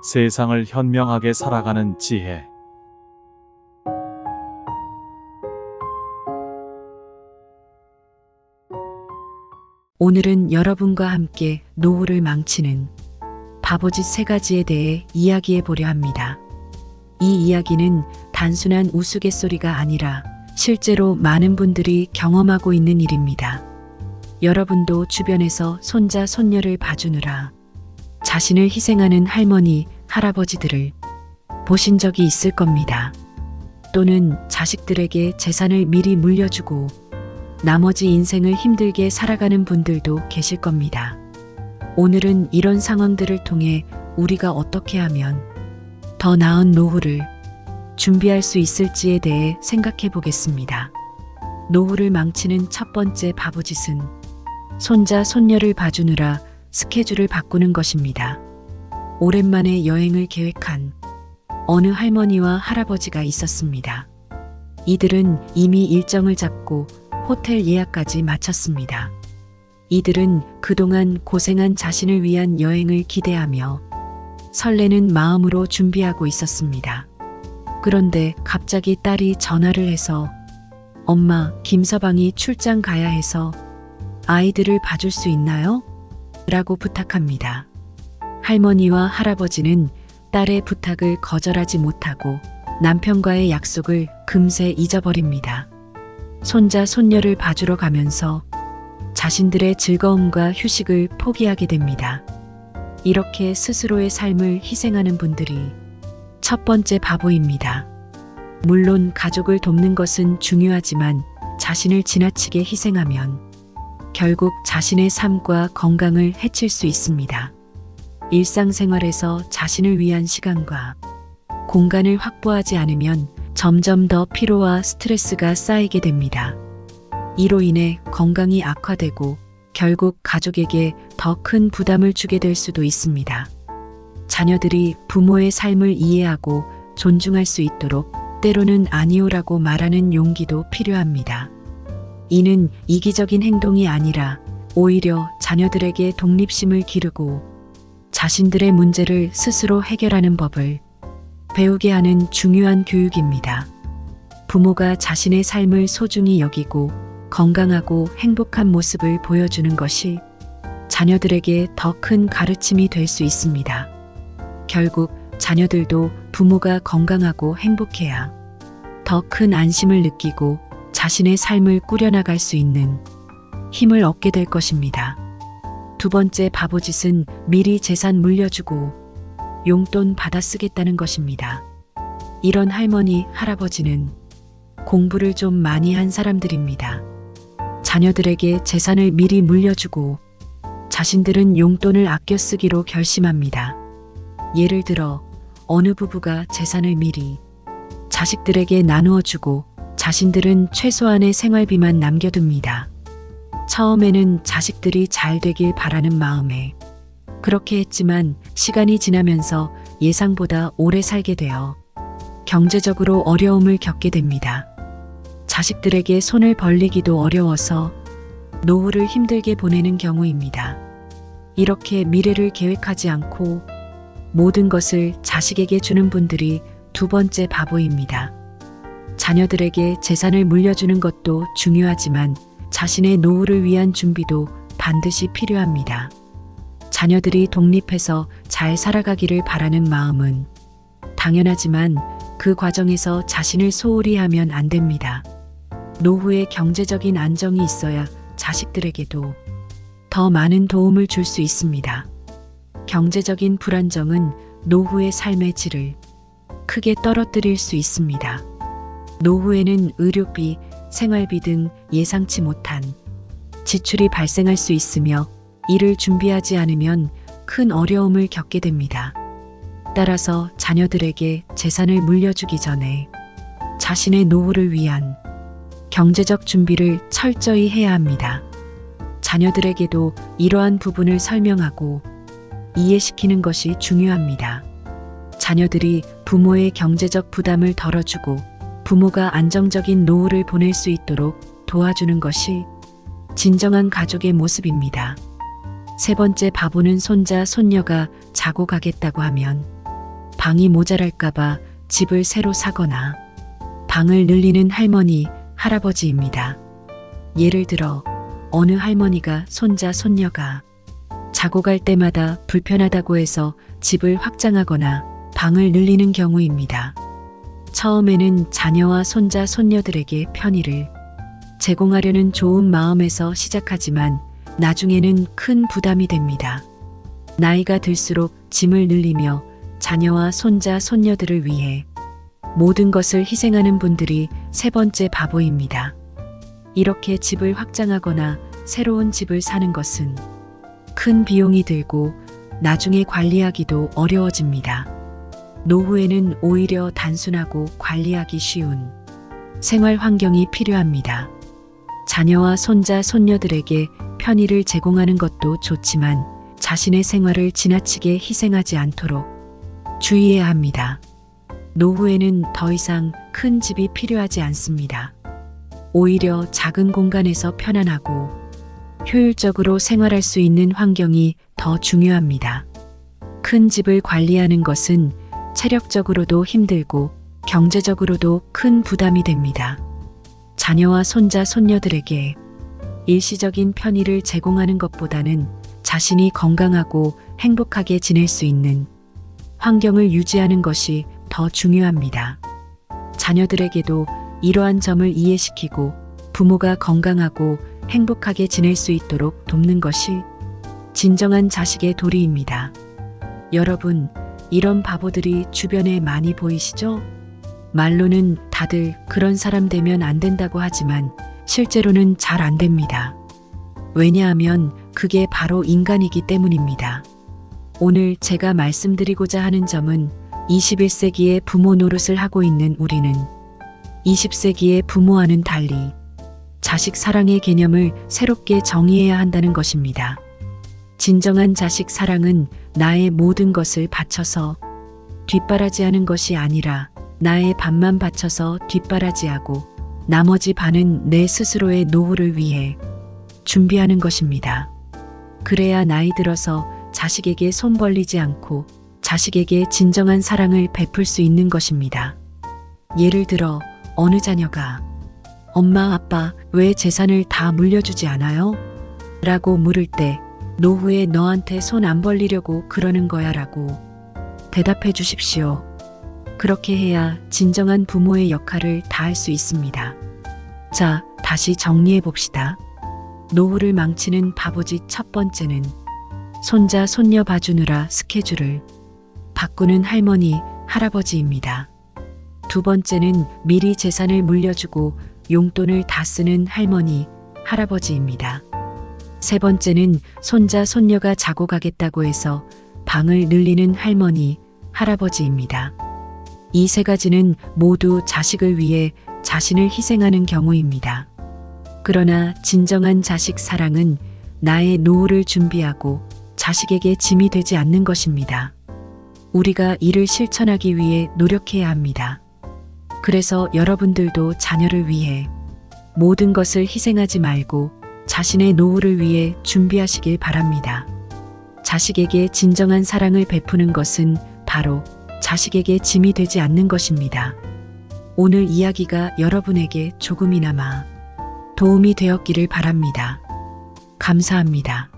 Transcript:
세상을 현명하게 살아가는 지혜. 오늘은 여러분과 함께 노후를 망치는 바보짓 3가지에 대해 이야기해 보려 합니다. 이 이야기는 단순한 우스갯소리가 아니라 실제로 많은 분들이 경험하고 있는 일입니다. 여러분도 주변에서 손자, 손녀를 봐주느라 자신을 희생하는 할머니, 할아버지들을 보신 적이 있을 겁니다. 또는 자식들에게 재산을 미리 물려주고 나머지 인생을 힘들게 살아가는 분들도 계실 겁니다. 오늘은 이런 상황들을 통해 우리가 어떻게 하면 더 나은 노후를 준비할 수 있을지에 대해 생각해 보겠습니다. 노후를 망치는 첫 번째 바보짓은 손자, 손녀를 봐주느라 스케줄을 바꾸는 것입니다. 오랜만에 여행을 계획한 어느 할머니와 할아버지가 있었습니다. 이들은 이미 일정을 잡고 호텔 예약까지 마쳤습니다. 이들은 그동안 고생한 자신을 위한 여행을 기대하며 설레는 마음으로 준비하고 있었습니다. 그런데 갑자기 딸이 전화를 해서 "엄마, 김서방이 출장 가야 해서 아이들을 봐줄 수 있나요?" 라고 부탁합니다. 할머니와 할아버지는 딸의 부탁을 거절하지 못하고 남편과의 약속을 금세 잊어버립니다. 손자, 손녀를 봐주러 가면서 자신들의 즐거움과 휴식을 포기하게 됩니다. 이렇게 스스로의 삶을 희생하는 분들이 첫 번째 바보입니다. 물론 가족을 돕는 것은 중요하지만 자신을 지나치게 희생하면 결국 자신의 삶과 건강을 해칠 수 있습니다. 일상생활에서 자신을 위한 시간과 공간을 확보하지 않으면 점점 더 피로와 스트레스가 쌓이게 됩니다. 이로 인해 건강이 악화되고 결국 가족에게 더 큰 부담을 주게 될 수도 있습니다. 자녀들이 부모의 삶을 이해하고 존중할 수 있도록 때로는 아니오라고 말하는 용기도 필요합니다. 이는 이기적인 행동이 아니라 오히려 자녀들에게 독립심을 기르고 자신들의 문제를 스스로 해결하는 법을 배우게 하는 중요한 교육입니다. 부모가 자신의 삶을 소중히 여기고 건강하고 행복한 모습을 보여주는 것이 자녀들에게 더 큰 가르침이 될 수 있습니다. 결국 자녀들도 부모가 건강하고 행복해야 더 큰 안심을 느끼고 자신의 삶을 꾸려나갈 수 있는 힘을 얻게 될 것입니다. 두 번째 바보짓은 미리 재산 물려주고 용돈 받아 쓰겠다는 것입니다. 이런 할머니, 할아버지는 공부를 좀 많이 한 사람들입니다. 자녀들에게 재산을 미리 물려주고 자신들은 용돈을 아껴 쓰기로 결심합니다. 예를 들어 어느 부부가 재산을 미리 자식들에게 나누어 주고 자신들은 최소한의 생활비만 남겨둡니다. 처음에는 자식들이 잘 되길 바라는 마음에 그렇게 했지만 시간이 지나면서 예상보다 오래 살게 되어 경제적으로 어려움을 겪게 됩니다. 자식들에게 손을 벌리기도 어려워서 노후를 힘들게 보내는 경우입니다. 이렇게 미래를 계획하지 않고 모든 것을 자식에게 주는 분들이 두 번째 바보입니다. 자녀들에게 재산을 물려주는 것도 중요하지만 자신의 노후를 위한 준비도 반드시 필요합니다. 자녀들이 독립해서 잘 살아가기를 바라는 마음은 당연하지만 그 과정에서 자신을 소홀히 하면 안 됩니다. 노후에 경제적인 안정이 있어야 자식들에게도 더 많은 도움을 줄 수 있습니다. 경제적인 불안정은 노후의 삶의 질을 크게 떨어뜨릴 수 있습니다. 노후에는 의료비, 생활비 등 예상치 못한 지출이 발생할 수 있으며 이를 준비하지 않으면 큰 어려움을 겪게 됩니다. 따라서 자녀들에게 재산을 물려주기 전에 자신의 노후를 위한 경제적 준비를 철저히 해야 합니다. 자녀들에게도 이러한 부분을 설명하고 이해시키는 것이 중요합니다. 자녀들이 부모의 경제적 부담을 덜어주고 부모가 안정적인 노후를 보낼 수 있도록 도와주는 것이 진정한 가족의 모습입니다. 세 번째 바보는 손자, 손녀가 자고 가겠다고 하면 방이 모자랄까봐 집을 새로 사거나 방을 늘리는 할머니, 할아버지입니다. 예를 들어 어느 할머니가 손자, 손녀가 자고 갈 때마다 불편하다고 해서 집을 확장하거나 방을 늘리는 경우입니다. 처음에는 자녀와 손자, 손녀들에게 편의를 제공하려는 좋은 마음에서 시작하지만 나중에는 큰 부담이 됩니다. 나이가 들수록 짐을 늘리며 자녀와 손자, 손녀들을 위해 모든 것을 희생하는 분들이 세 번째 바보입니다. 이렇게 집을 확장하거나 새로운 집을 사는 것은 큰 비용이 들고 나중에 관리하기도 어려워집니다. 노후에는 오히려 단순하고 관리하기 쉬운 생활 환경이 필요합니다. 자녀와 손자, 손녀들에게 편의를 제공하는 것도 좋지만 자신의 생활을 지나치게 희생하지 않도록 주의해야 합니다. 노후에는 더 이상 큰 집이 필요하지 않습니다. 오히려 작은 공간에서 편안하고 효율적으로 생활할 수 있는 환경이 더 중요합니다. 큰 집을 관리하는 것은 체력적으로도 힘들고 경제적으로도 큰 부담이 됩니다. 자녀와 손자, 손녀들에게 일시적인 편의를 제공하는 것보다는 자신이 건강하고 행복하게 지낼 수 있는 환경을 유지하는 것이 더 중요합니다. 자녀들에게도 이러한 점을 이해시키고 부모가 건강하고 행복하게 지낼 수 있도록 돕는 것이 진정한 자식의 도리입니다. 여러분, 이런 바보들이 주변에 많이 보이시죠? 말로는 다들 그런 사람 되면 안 된다고 하지만 실제로는 잘 안 됩니다. 왜냐하면 그게 바로 인간이기 때문입니다. 오늘 제가 말씀드리고자 하는 점은 21세기의 부모 노릇을 하고 있는 우리는 20세기의 부모와는 달리 자식 사랑의 개념을 새롭게 정의해야 한다는 것입니다. 진정한 자식 사랑은 나의 모든 것을 바쳐서 뒷바라지하는 것이 아니라 나의 반만 바쳐서 뒷바라지하고 나머지 반은 내 스스로의 노후를 위해 준비하는 것입니다. 그래야 나이 들어서 자식에게 손 벌리지 않고 자식에게 진정한 사랑을 베풀 수 있는 것입니다. 예를 들어 어느 자녀가 엄마, 아빠, 왜 재산을 다 물려주지 않아요? 라고 물을 때 노후에 너한테 손 안 벌리려고 그러는 거야 라고 대답해 주십시오. 그렇게 해야 진정한 부모의 역할을 다할 수 있습니다. 자, 다시 정리해 봅시다. 노후를 망치는 바보짓 첫 번째는 손자, 손녀 봐주느라 스케줄을 바꾸는 할머니, 할아버지입니다. 두 번째는 미리 재산을 물려주고 용돈을 다 쓰는 할머니, 할아버지입니다. 세 번째는 손자, 손녀가 자고 가겠다고 해서 방을 늘리는 할머니, 할아버지입니다. 이 세 가지는 모두 자식을 위해 자신을 희생하는 경우입니다. 그러나 진정한 자식 사랑은 나의 노후를 준비하고 자식에게 짐이 되지 않는 것입니다. 우리가 이를 실천하기 위해 노력해야 합니다. 그래서 여러분들도 자녀를 위해 모든 것을 희생하지 말고 자신의 노후를 위해 준비하시길 바랍니다. 자식에게 진정한 사랑을 베푸는 것은 바로 자식에게 짐이 되지 않는 것입니다. 오늘 이야기가 여러분에게 조금이나마 도움이 되었기를 바랍니다. 감사합니다.